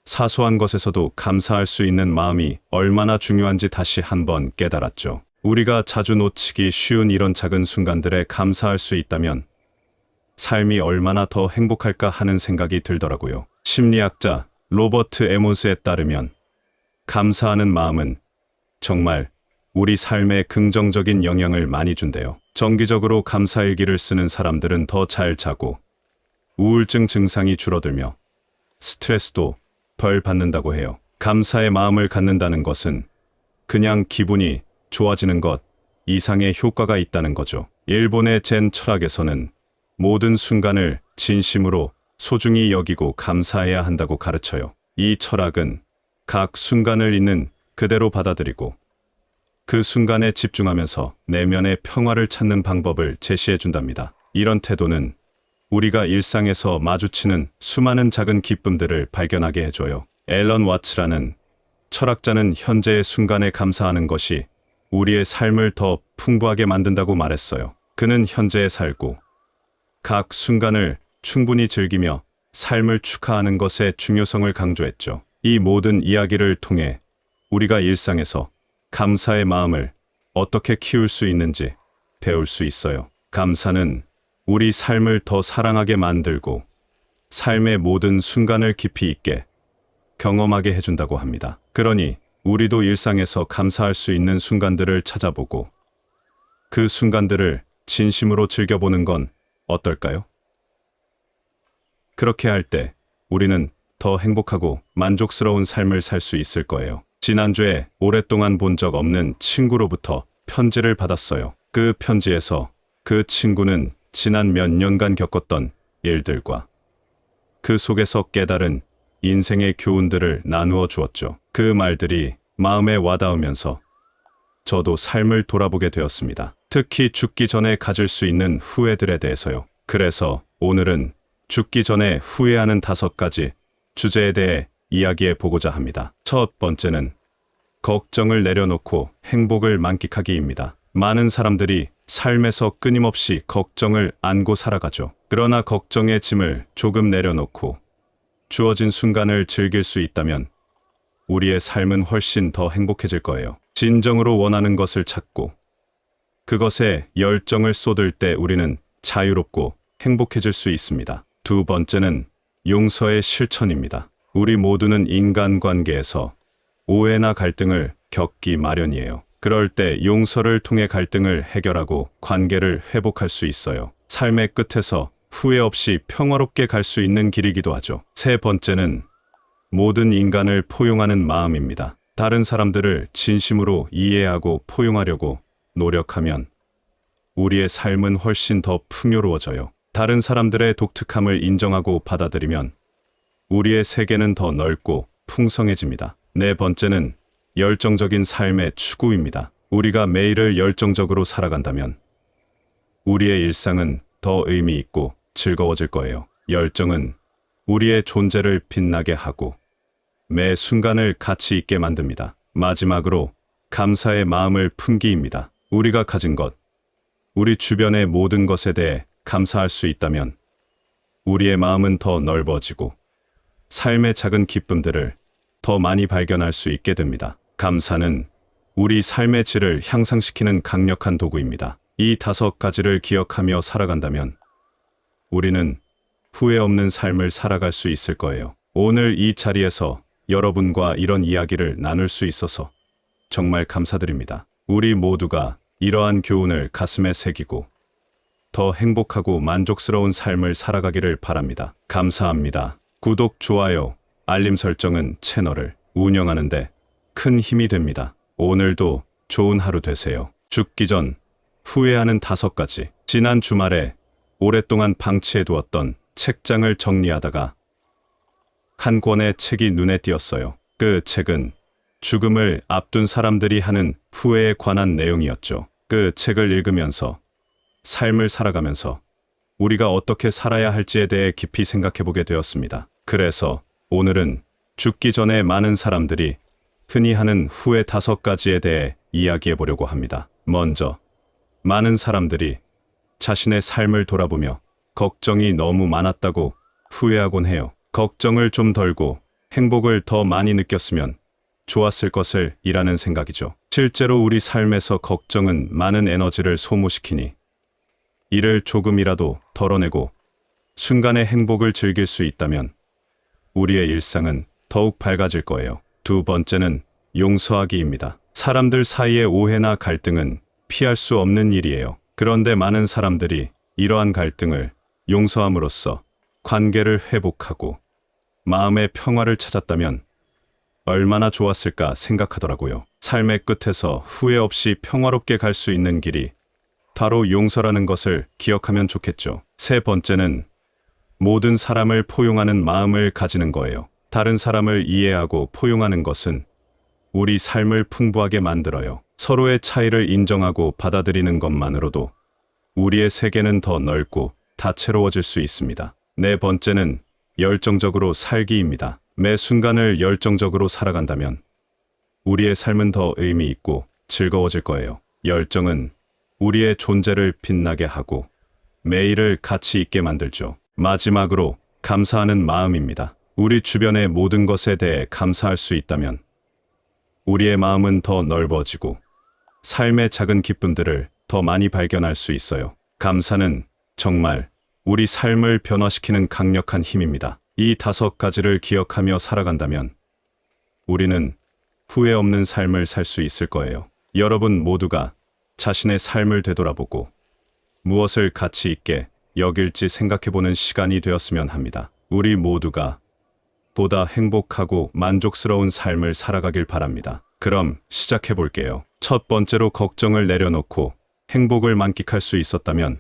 사소한 것에서도 감사할 수 있는 마음이 얼마나 중요한지 다시 한번 깨달았죠. 우리가 자주 놓치기 쉬운 이런 작은 순간들에 감사할 수 있다면 삶이 얼마나 더 행복할까 하는 생각이 들더라고요. 심리학자 로버트 에몬스에 따르면 감사하는 마음은 정말 우리 삶에 긍정적인 영향을 많이 준대요. 정기적으로 감사일기를 쓰는 사람들은 더 잘 자고 우울증 증상이 줄어들며 스트레스도 덜 받는다고 해요. 감사의 마음을 갖는다는 것은 그냥 기분이 좋아지는 것 이상의 효과가 있다는 거죠. 일본의 젠 철학에서는 모든 순간을 진심으로 소중히 여기고 감사해야 한다고 가르쳐요. 이 철학은 각 순간을 있는 그대로 받아들이고 그 순간에 집중하면서 내면의 평화를 찾는 방법을 제시해 준답니다. 이런 태도는 우리가 일상에서 마주치는 수많은 작은 기쁨들을 발견하게 해줘요. 앨런 와츠라는 철학자는 현재의 순간에 감사하는 것이 우리의 삶을 더 풍부하게 만든다고 말했어요. 그는 현재에 살고 각 순간을 충분히 즐기며 삶을 축하하는 것의 중요성을 강조했죠. 이 모든 이야기를 통해 우리가 일상에서 감사의 마음을 어떻게 키울 수 있는지 배울 수 있어요. 감사는 우리 삶을 더 사랑하게 만들고 삶의 모든 순간을 깊이 있게 경험하게 해준다고 합니다. 그러니 우리도 일상에서 감사할 수 있는 순간들을 찾아보고 그 순간들을 진심으로 즐겨보는 건 어떨까요? 그렇게 할 때 우리는 더 행복하고 만족스러운 삶을 살 수 있을 거예요. 지난주에 오랫동안 본 적 없는 친구로부터 편지를 받았어요. 그 편지에서 그 친구는 지난 몇 년간 겪었던 일들과 그 속에서 깨달은 인생의 교훈들을 나누어 주었죠. 그 말들이 마음에 와닿으면서 저도 삶을 돌아보게 되었습니다. 특히 죽기 전에 가질 수 있는 후회들에 대해서요. 그래서 오늘은 죽기 전에 후회하는 5가지 주제에 대해 이야기해 보고자 합니다. 첫 번째는 걱정을 내려놓고 행복을 만끽하기입니다. 많은 사람들이 삶에서 끊임없이 걱정을 안고 살아가죠. 그러나 걱정의 짐을 조금 내려놓고 주어진 순간을 즐길 수 있다면 우리의 삶은 훨씬 더 행복해질 거예요. 진정으로 원하는 것을 찾고 그것에 열정을 쏟을 때 우리는 자유롭고 행복해질 수 있습니다. 두 번째는 용서의 실천입니다. 우리 모두는 인간관계에서 오해나 갈등을 겪기 마련이에요. 그럴 때 용서를 통해 갈등을 해결하고 관계를 회복할 수 있어요. 삶의 끝에서 후회 없이 평화롭게 갈 수 있는 길이기도 하죠. 세 번째는 모든 인간을 포용하는 마음입니다. 다른 사람들을 진심으로 이해하고 포용하려고 노력하면 우리의 삶은 훨씬 더 풍요로워져요. 다른 사람들의 독특함을 인정하고 받아들이면 우리의 세계는 더 넓고 풍성해집니다. 네 번째는 열정적인 삶의 추구입니다. 우리가 매일을 열정적으로 살아간다면 우리의 일상은 더 의미 있고 즐거워질 거예요. 열정은 우리의 존재를 빛나게 하고 매 순간을 가치 있게 만듭니다. 마지막으로 감사의 마음을 품기입니다. 우리가 가진 것, 우리 주변의 모든 것에 대해 감사할 수 있다면 우리의 마음은 더 넓어지고 삶의 작은 기쁨들을 더 많이 발견할 수 있게 됩니다. 감사는 우리 삶의 질을 향상시키는 강력한 도구입니다. 이 5가지를 기억하며 살아간다면 우리는 후회 없는 삶을 살아갈 수 있을 거예요. 오늘 이 자리에서 여러분과 이런 이야기를 나눌 수 있어서 정말 감사드립니다. 우리 모두가 이러한 교훈을 가슴에 새기고 더 행복하고 만족스러운 삶을 살아가기를 바랍니다. 감사합니다. 구독, 좋아요, 알림 설정은 채널을 운영하는데 큰 힘이 됩니다. 오늘도 좋은 하루 되세요. 죽기 전 후회하는 5가지. 지난 주말에 오랫동안 방치해두었던 책장을 정리하다가 한 권의 책이 눈에 띄었어요. 그 책은 죽음을 앞둔 사람들이 하는 후회에 관한 내용이었죠. 그 책을 읽으면서 삶을 살아가면서 우리가 어떻게 살아야 할지에 대해 깊이 생각해보게 되었습니다. 그래서 오늘은 죽기 전에 많은 사람들이 흔히 하는 후회 5가지에 대해 이야기해보려고 합니다. 먼저, 많은 사람들이 자신의 삶을 돌아보며 걱정이 너무 많았다고 후회하곤 해요. 걱정을 좀 덜고 행복을 더 많이 느꼈으면 좋았을 것을 이라는 생각이죠. 실제로 우리 삶에서 걱정은 많은 에너지를 소모시키니 이를 조금이라도 덜어내고 순간의 행복을 즐길 수 있다면 우리의 일상은 더욱 밝아질 거예요. 두 번째는 용서하기입니다. 사람들 사이의 오해나 갈등은 피할 수 없는 일이에요. 그런데 많은 사람들이 이러한 갈등을 용서함으로써 관계를 회복하고 마음의 평화를 찾았다면 얼마나 좋았을까 생각하더라고요. 삶의 끝에서 후회 없이 평화롭게 갈 수 있는 길이 바로 용서라는 것을 기억하면 좋겠죠. 세 번째는 모든 사람을 포용하는 마음을 가지는 거예요. 다른 사람을 이해하고 포용하는 것은 우리 삶을 풍부하게 만들어요. 서로의 차이를 인정하고 받아들이는 것만으로도 우리의 세계는 더 넓고 다채로워질 수 있습니다. 네 번째는 열정적으로 살기입니다. 매 순간을 열정적으로 살아간다면 우리의 삶은 더 의미 있고 즐거워질 거예요. 열정은 우리의 존재를 빛나게 하고 매일을 가치 있게 만들죠. 마지막으로 감사하는 마음입니다. 우리 주변의 모든 것에 대해 감사할 수 있다면 우리의 마음은 더 넓어지고 삶의 작은 기쁨들을 더 많이 발견할 수 있어요. 감사는 정말 우리 삶을 변화시키는 강력한 힘입니다. 이 5가지를 기억하며 살아간다면 우리는 후회 없는 삶을 살 수 있을 거예요. 여러분 모두가 자신의 삶을 되돌아보고 무엇을 가치 있게 여길지 생각해보는 시간이 되었으면 합니다. 우리 모두가 보다 행복하고 만족스러운 삶을 살아가길 바랍니다. 그럼 시작해 볼게요. 첫 번째로 걱정을 내려놓고 행복을 만끽할 수 있었다면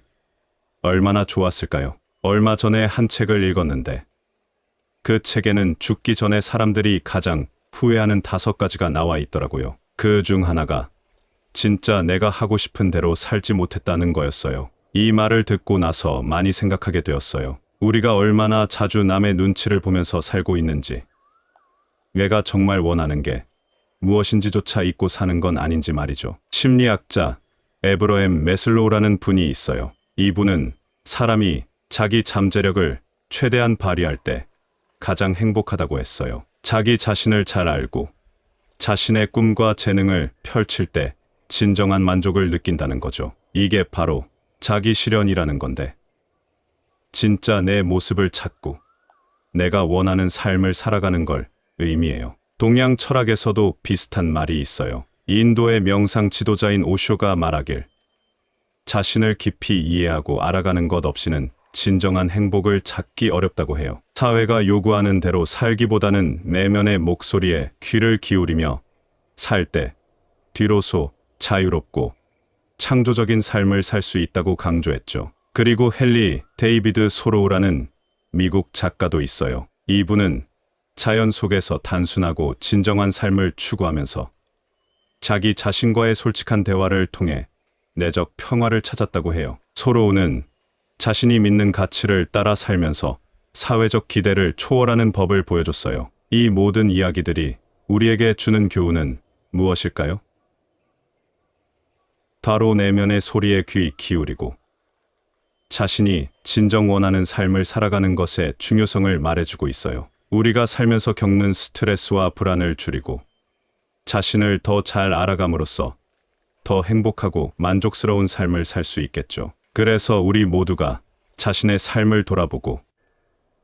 얼마나 좋았을까요? 얼마 전에 한 책을 읽었는데 그 책에는 죽기 전에 사람들이 가장 후회하는 5가지가 나와 있더라고요. 그 중 하나가 진짜 내가 하고 싶은 대로 살지 못했다는 거였어요. 이 말을 듣고 나서 많이 생각하게 되었어요. 우리가 얼마나 자주 남의 눈치를 보면서 살고 있는지, 내가 정말 원하는 게 무엇인지조차 잊고 사는 건 아닌지 말이죠. 심리학자 에브러햄 매슬로우라는 분이 있어요. 이분은 사람이 자기 잠재력을 최대한 발휘할 때 가장 행복하다고 했어요. 자기 자신을 잘 알고 자신의 꿈과 재능을 펼칠 때 진정한 만족을 느낀다는 거죠. 이게 바로 자기 실현이라는 건데, 진짜 내 모습을 찾고 내가 원하는 삶을 살아가는 걸 의미해요. 동양 철학에서도 비슷한 말이 있어요. 인도의 명상 지도자인 오쇼가 말하길, 자신을 깊이 이해하고 알아가는 것 없이는 진정한 행복을 찾기 어렵다고 해요. 사회가 요구하는 대로 살기보다는 내면의 목소리에 귀를 기울이며 살 때 비로소 자유롭고 창조적인 삶을 살 수 있다고 강조했죠. 그리고 헨리 데이비드 소로우라는 미국 작가도 있어요. 이분은 자연 속에서 단순하고 진정한 삶을 추구하면서 자기 자신과의 솔직한 대화를 통해 내적 평화를 찾았다고 해요. 소로우는 자신이 믿는 가치를 따라 살면서 사회적 기대를 초월하는 법을 보여줬어요. 이 모든 이야기들이 우리에게 주는 교훈은 무엇일까요? 바로 내면의 소리에 귀 기울이고 자신이 진정 원하는 삶을 살아가는 것의 중요성을 말해주고 있어요. 우리가 살면서 겪는 스트레스와 불안을 줄이고 자신을 더 잘 알아감으로써 더 행복하고 만족스러운 삶을 살 수 있겠죠. 그래서 우리 모두가 자신의 삶을 돌아보고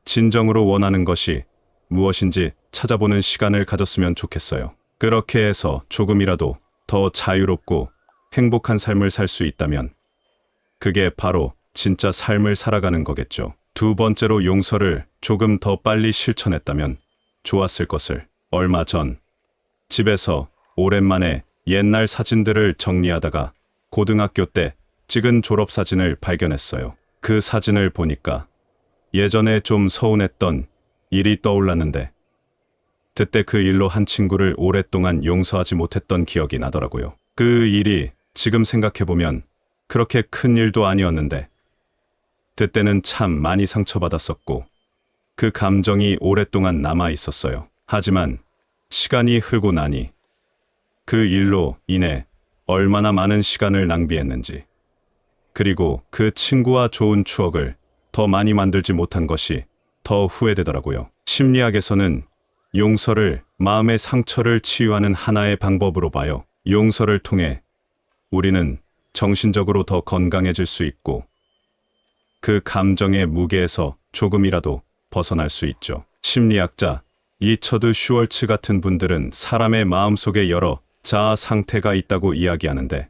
진정으로 원하는 것이 무엇인지 찾아보는 시간을 가졌으면 좋겠어요. 그렇게 해서 조금이라도 더 자유롭고 행복한 삶을 살 수 있다면 그게 바로 진짜 삶을 살아가는 거겠죠. 두 번째로 용서를 조금 더 빨리 실천했다면 좋았을 것을. 얼마 전 집에서 오랜만에 옛날 사진들을 정리하다가 고등학교 때 찍은 졸업사진을 발견했어요. 그 사진을 보니까 예전에 좀 서운했던 일이 떠올랐는데 그때 그 일로 한 친구를 오랫동안 용서하지 못했던 기억이 나더라고요. 그 일이 지금 생각해보면 그렇게 큰 일도 아니었는데 그때는 참 많이 상처받았었고 그 감정이 오랫동안 남아 있었어요. 하지만 시간이 흐르고 나니 그 일로 인해 얼마나 많은 시간을 낭비했는지, 그리고 그 친구와 좋은 추억을 더 많이 만들지 못한 것이 더 후회되더라고요. 심리학에서는 용서를 마음의 상처를 치유하는 하나의 방법으로 봐요. 용서를 통해 우리는 정신적으로 더 건강해질 수 있고 그 감정의 무게에서 조금이라도 벗어날 수 있죠. 심리학자 리처드 슈월츠 같은 분들은 사람의 마음속에 여러 자아 상태가 있다고 이야기하는데,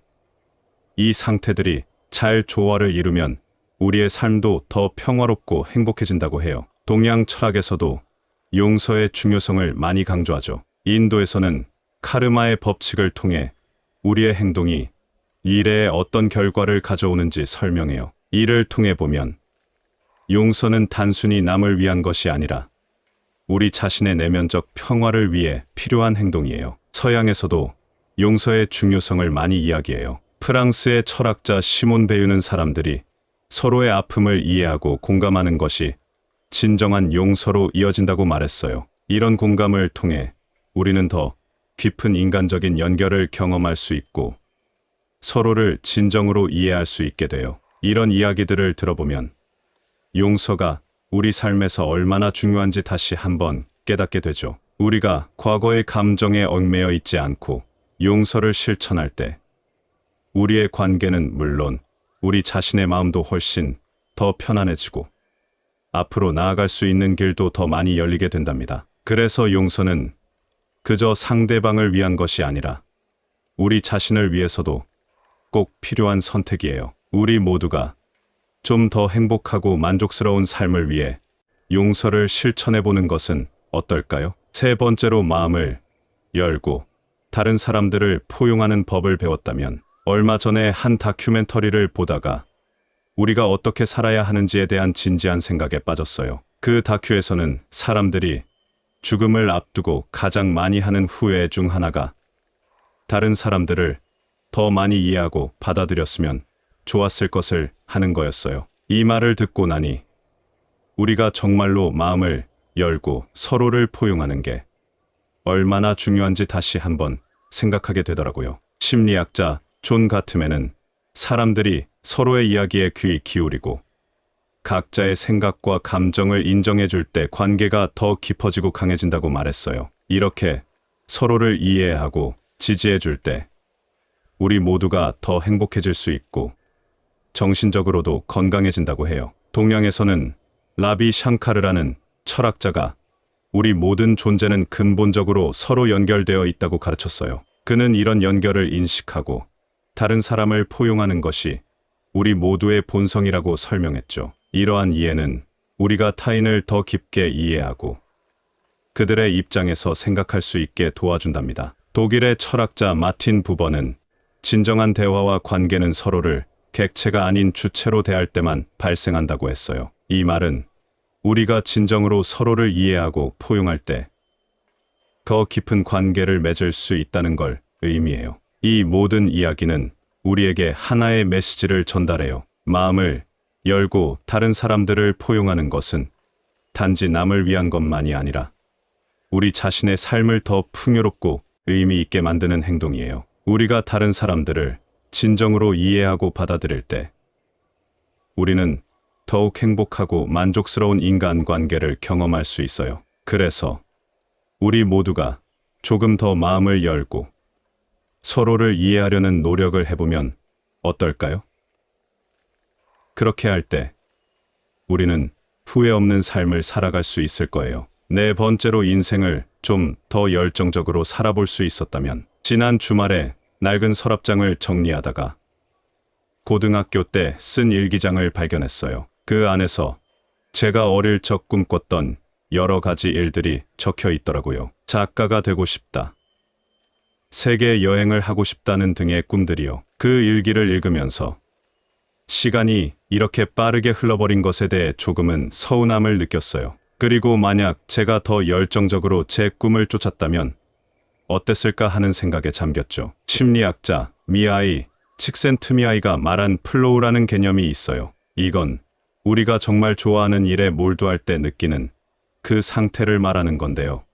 이 상태들이 잘 조화를 이루면 우리의 삶도 더 평화롭고 행복해진다고 해요. 동양 철학에서도 용서의 중요성을 많이 강조하죠. 인도에서는 카르마의 법칙을 통해 우리의 행동이 미래에 어떤 결과를 가져오는지 설명해요. 이를 통해 보면 용서는 단순히 남을 위한 것이 아니라 우리 자신의 내면적 평화를 위해 필요한 행동이에요. 서양에서도 용서의 중요성을 많이 이야기해요. 프랑스의 철학자 시몬 베유는 사람들이 서로의 아픔을 이해하고 공감하는 것이 진정한 용서로 이어진다고 말했어요. 이런 공감을 통해 우리는 더 깊은 인간적인 연결을 경험할 수 있고 서로를 진정으로 이해할 수 있게 돼요. 이런 이야기들을 들어보면 용서가 우리 삶에서 얼마나 중요한지 다시 한번 깨닫게 되죠. 우리가 과거의 감정에 얽매여 있지 않고 용서를 실천할 때 우리의 관계는 물론 우리 자신의 마음도 훨씬 더 편안해지고 앞으로 나아갈 수 있는 길도 더 많이 열리게 된답니다. 그래서 용서는 그저 상대방을 위한 것이 아니라 우리 자신을 위해서도 꼭 필요한 선택이에요. 우리 모두가 좀 더 행복하고 만족스러운 삶을 위해 용서를 실천해 보는 것은 어떨까요? 세 번째로 마음을 열고 다른 사람들을 포용하는 법을 배웠다면 얼마 전에 한 다큐멘터리를 보다가 우리가 어떻게 살아야 하는지에 대한 진지한 생각에 빠졌어요. 그 다큐에서는 사람들이 죽음을 앞두고 가장 많이 하는 후회 중 하나가 다른 사람들을 더 많이 이해하고 받아들였으면 좋았을 것을 하는 거였어요. 이 말을 듣고 나니 우리가 정말로 마음을 열고 서로를 포용하는 게 얼마나 중요한지 다시 한번 생각하게 되더라고요. 심리학자 존 가트맨은 사람들이 서로의 이야기에 귀 기울이고 각자의 생각과 감정을 인정해 줄 때 관계가 더 깊어지고 강해진다고 말했어요. 이렇게 서로를 이해하고 지지해 줄 때 우리 모두가 더 행복해질 수 있고 정신적으로도 건강해진다고 해요. 동양에서는 라비 샹카르라는 철학자가 우리 모든 존재는 근본적으로 서로 연결되어 있다고 가르쳤어요. 그는 이런 연결을 인식하고 다른 사람을 포용하는 것이 우리 모두의 본성이라고 설명했죠. 이러한 이해는 우리가 타인을 더 깊게 이해하고 그들의 입장에서 생각할 수 있게 도와준답니다. 독일의 철학자 마틴 부버는 진정한 대화와 관계는 서로를 객체가 아닌 주체로 대할 때만 발생한다고 했어요. 이 말은 우리가 진정으로 서로를 이해하고 포용할 때 더 깊은 관계를 맺을 수 있다는 걸 의미해요. 이 모든 이야기는 우리에게 하나의 메시지를 전달해요. 마음을 열고 다른 사람들을 포용하는 것은 단지 남을 위한 것만이 아니라 우리 자신의 삶을 더 풍요롭고 의미 있게 만드는 행동이에요. 우리가 다른 사람들을 진정으로 이해하고 받아들일 때 우리는 더욱 행복하고 만족스러운 인간관계를 경험할 수 있어요. 그래서 우리 모두가 조금 더 마음을 열고 서로를 이해하려는 노력을 해보면 어떨까요? 그렇게 할 때 우리는 후회 없는 삶을 살아갈 수 있을 거예요. 네 번째로 인생을 좀 더 열정적으로 살아볼 수 있었다면 지난 주말에 낡은 서랍장을 정리하다가 고등학교 때 쓴 일기장을 발견했어요. 그 안에서 제가 어릴 적 꿈꿨던 여러 가지 일들이 적혀 있더라고요. 작가가 되고 싶다. 세계 여행을 하고 싶다는 등의 꿈들이요. 그 일기를 읽으면서 시간이 이렇게 빠르게 흘러버린 것에 대해 조금은 서운함을 느꼈어요. 그리고 만약 제가 더 열정적으로 제 꿈을 쫓았다면 어땠을까 하는 생각에 잠겼죠. 심리학자 미하이 칙센트미하이가 말한 플로우라는 개념이 있어요. 이건 우리가 정말 좋아하는 일에 몰두할 때 느끼는 그 상태를 말하는 건데요.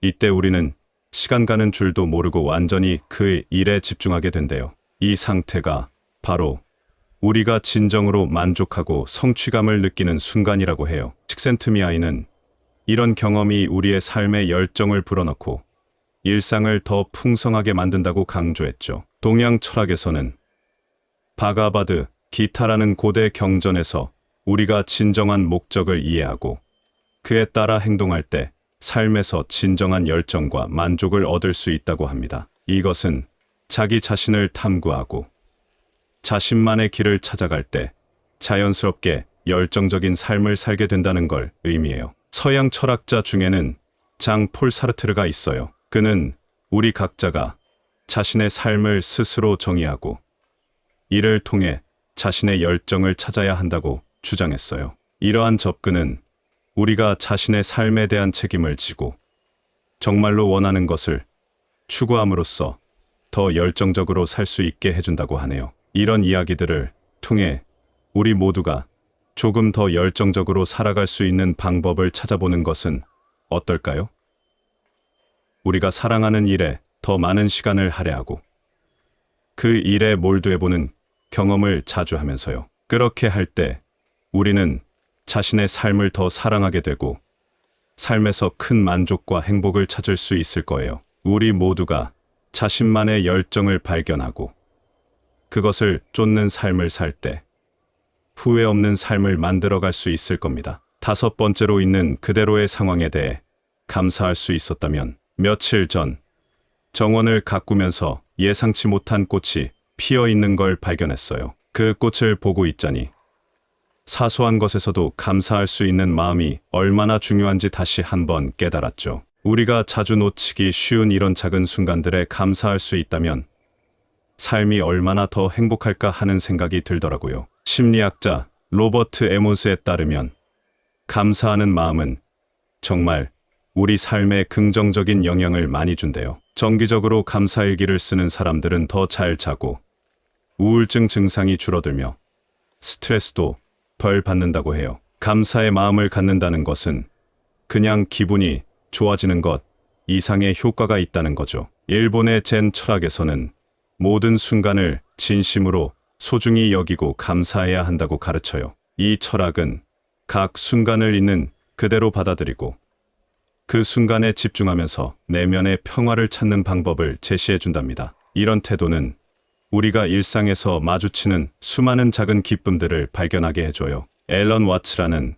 이때 우리는 시간 가는 줄도 모르고 완전히 그 일에 집중하게 된대요. 이 상태가 바로 우리가 진정으로 만족하고 성취감을 느끼는 순간이라고 해요. 칙센트미하이는 이런 경험이 우리의 삶에 열정을 불어넣고 일상을 더 풍성하게 만든다고 강조했죠. 동양 철학에서는 바가바드 기타라는 고대 경전에서 우리가 진정한 목적을 이해하고 그에 따라 행동할 때 삶에서 진정한 열정과 만족을 얻을 수 있다고 합니다. 이것은 자기 자신을 탐구하고 자신만의 길을 찾아갈 때 자연스럽게 열정적인 삶을 살게 된다는 걸 의미해요. 서양 철학자 중에는 장 폴 사르트르가 있어요. 그는 우리 각자가 자신의 삶을 스스로 정의하고 이를 통해 자신의 열정을 찾아야 한다고 주장했어요. 이러한 접근은 우리가 자신의 삶에 대한 책임을 지고 정말로 원하는 것을 추구함으로써 더 열정적으로 살 수 있게 해준다고 하네요. 이런 이야기들을 통해 우리 모두가 조금 더 열정적으로 살아갈 수 있는 방법을 찾아보는 것은 어떨까요? 우리가 사랑하는 일에 더 많은 시간을 할애하고 그 일에 몰두해보는 경험을 자주 하면서요. 그렇게 할 때 우리는 자신의 삶을 더 사랑하게 되고 삶에서 큰 만족과 행복을 찾을 수 있을 거예요. 우리 모두가 자신만의 열정을 발견하고 그것을 쫓는 삶을 살 때 후회 없는 삶을 만들어갈 수 있을 겁니다. 다섯 번째로 있는 그대로의 상황에 대해 감사할 수 있었다면 며칠 전 정원을 가꾸면서 예상치 못한 꽃이 피어 있는 걸 발견했어요. 그 꽃을 보고 있자니 사소한 것에서도 감사할 수 있는 마음이 얼마나 중요한지 다시 한번 깨달았죠. 우리가 자주 놓치기 쉬운 이런 작은 순간들에 감사할 수 있다면 삶이 얼마나 더 행복할까 하는 생각이 들더라고요. 심리학자 로버트 에몬스에 따르면 감사하는 마음은 정말 우리 삶에 긍정적인 영향을 많이 준대요. 정기적으로 감사일기를 쓰는 사람들은 더 잘 자고 우울증 증상이 줄어들며 스트레스도 덜 받는다고 해요. 감사의 마음을 갖는다는 것은 그냥 기분이 좋아지는 것 이상의 효과가 있다는 거죠. 일본의 젠 철학에서는 모든 순간을 진심으로 소중히 여기고 감사해야 한다고 가르쳐요. 이 철학은 각 순간을 있는 그대로 받아들이고 그 순간에 집중하면서 내면의 평화를 찾는 방법을 제시해 준답니다. 이런 태도는 우리가 일상에서 마주치는 수많은 작은 기쁨들을 발견하게 해줘요. 앨런 와츠라는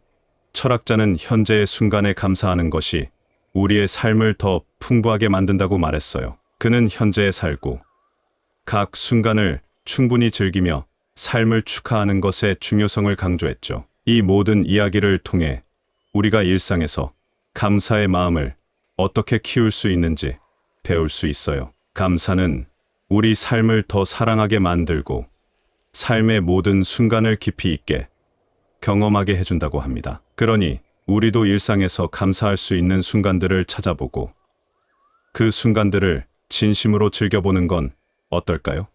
철학자는 현재의 순간에 감사하는 것이 우리의 삶을 더 풍부하게 만든다고 말했어요. 그는 현재에 살고 각 순간을 충분히 즐기며 삶을 축하하는 것의 중요성을 강조했죠. 이 모든 이야기를 통해 우리가 일상에서 감사의 마음을 어떻게 키울 수 있는지 배울 수 있어요. 감사는 우리 삶을 더 사랑하게 만들고 삶의 모든 순간을 깊이 있게 경험하게 해준다고 합니다. 그러니 우리도 일상에서 감사할 수 있는 순간들을 찾아보고 그 순간들을 진심으로 즐겨보는 건 어떨까요?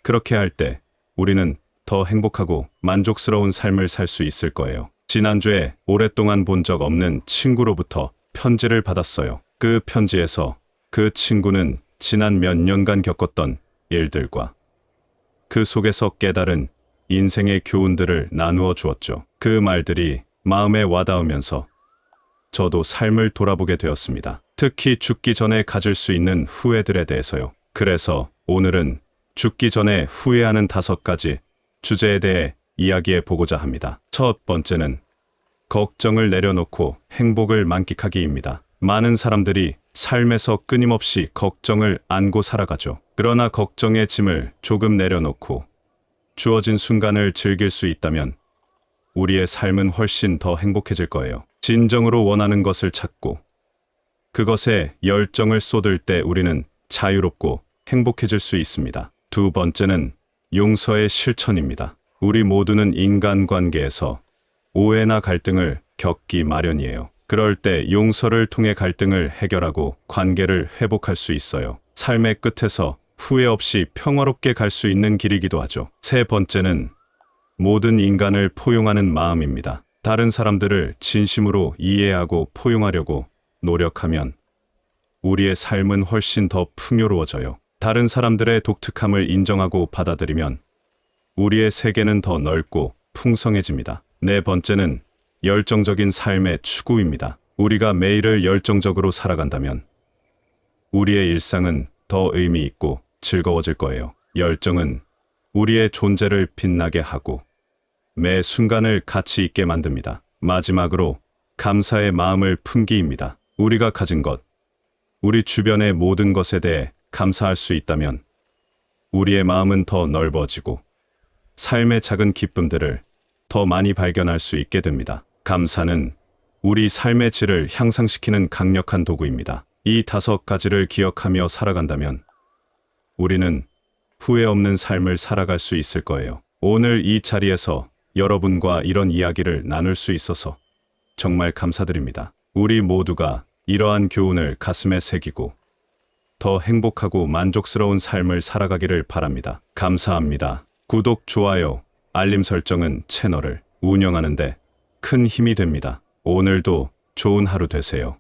그렇게 할 때 우리는 더 행복하고 만족스러운 삶을 살 수 있을 거예요. 지난주에 오랫동안 본 적 없는 친구로부터 편지를 받았어요. 그 편지에서 그 친구는 지난 몇 년간 겪었던 일들과 그 속에서 깨달은 인생의 교훈들을 나누어 주었죠. 그 말들이 마음에 와닿으면서 저도 삶을 돌아보게 되었습니다. 특히 죽기 전에 가질 수 있는 후회들에 대해서요. 그래서 오늘은 죽기 전에 후회하는 5가지 주제에 대해 이야기해 보고자 합니다. 첫 번째는 걱정을 내려놓고 행복을 만끽하기입니다. 많은 사람들이 삶에서 끊임없이 걱정을 안고 살아가죠. 그러나 걱정의 짐을 조금 내려놓고 주어진 순간을 즐길 수 있다면 우리의 삶은 훨씬 더 행복해질 거예요. 진정으로 원하는 것을 찾고 그것에 열정을 쏟을 때 우리는 자유롭고 행복해질 수 있습니다. 두 번째는 용서의 실천입니다. 우리 모두는 인간관계에서 오해나 갈등을 겪기 마련이에요. 그럴 때 용서를 통해 갈등을 해결하고 관계를 회복할 수 있어요. 삶의 끝에서 후회 없이 평화롭게 갈 수 있는 길이기도 하죠. 세 번째는 모든 인간을 포용하는 마음입니다. 다른 사람들을 진심으로 이해하고 포용하려고 노력하면 우리의 삶은 훨씬 더 풍요로워져요. 다른 사람들의 독특함을 인정하고 받아들이면 우리의 세계는 더 넓고 풍성해집니다. 네 번째는 열정적인 삶의 추구입니다. 우리가 매일을 열정적으로 살아간다면 우리의 일상은 더 의미 있고 즐거워질 거예요. 열정은 우리의 존재를 빛나게 하고 매 순간을 가치 있게 만듭니다. 마지막으로 감사의 마음을 품기입니다. 우리가 가진 것, 우리 주변의 모든 것에 대해 감사할 수 있다면 우리의 마음은 더 넓어지고 삶의 작은 기쁨들을 더 많이 발견할 수 있게 됩니다. 감사는 우리 삶의 질을 향상시키는 강력한 도구입니다. 이 5가지를 기억하며 살아간다면 우리는 후회 없는 삶을 살아갈 수 있을 거예요. 오늘 이 자리에서 여러분과 이런 이야기를 나눌 수 있어서 정말 감사드립니다. 우리 모두가 이러한 교훈을 가슴에 새기고 더 행복하고 만족스러운 삶을 살아가기를 바랍니다. 감사합니다. 구독, 좋아요, 알림 설정은 채널을 운영하는데 큰 힘이 됩니다. 오늘도 좋은 하루 되세요.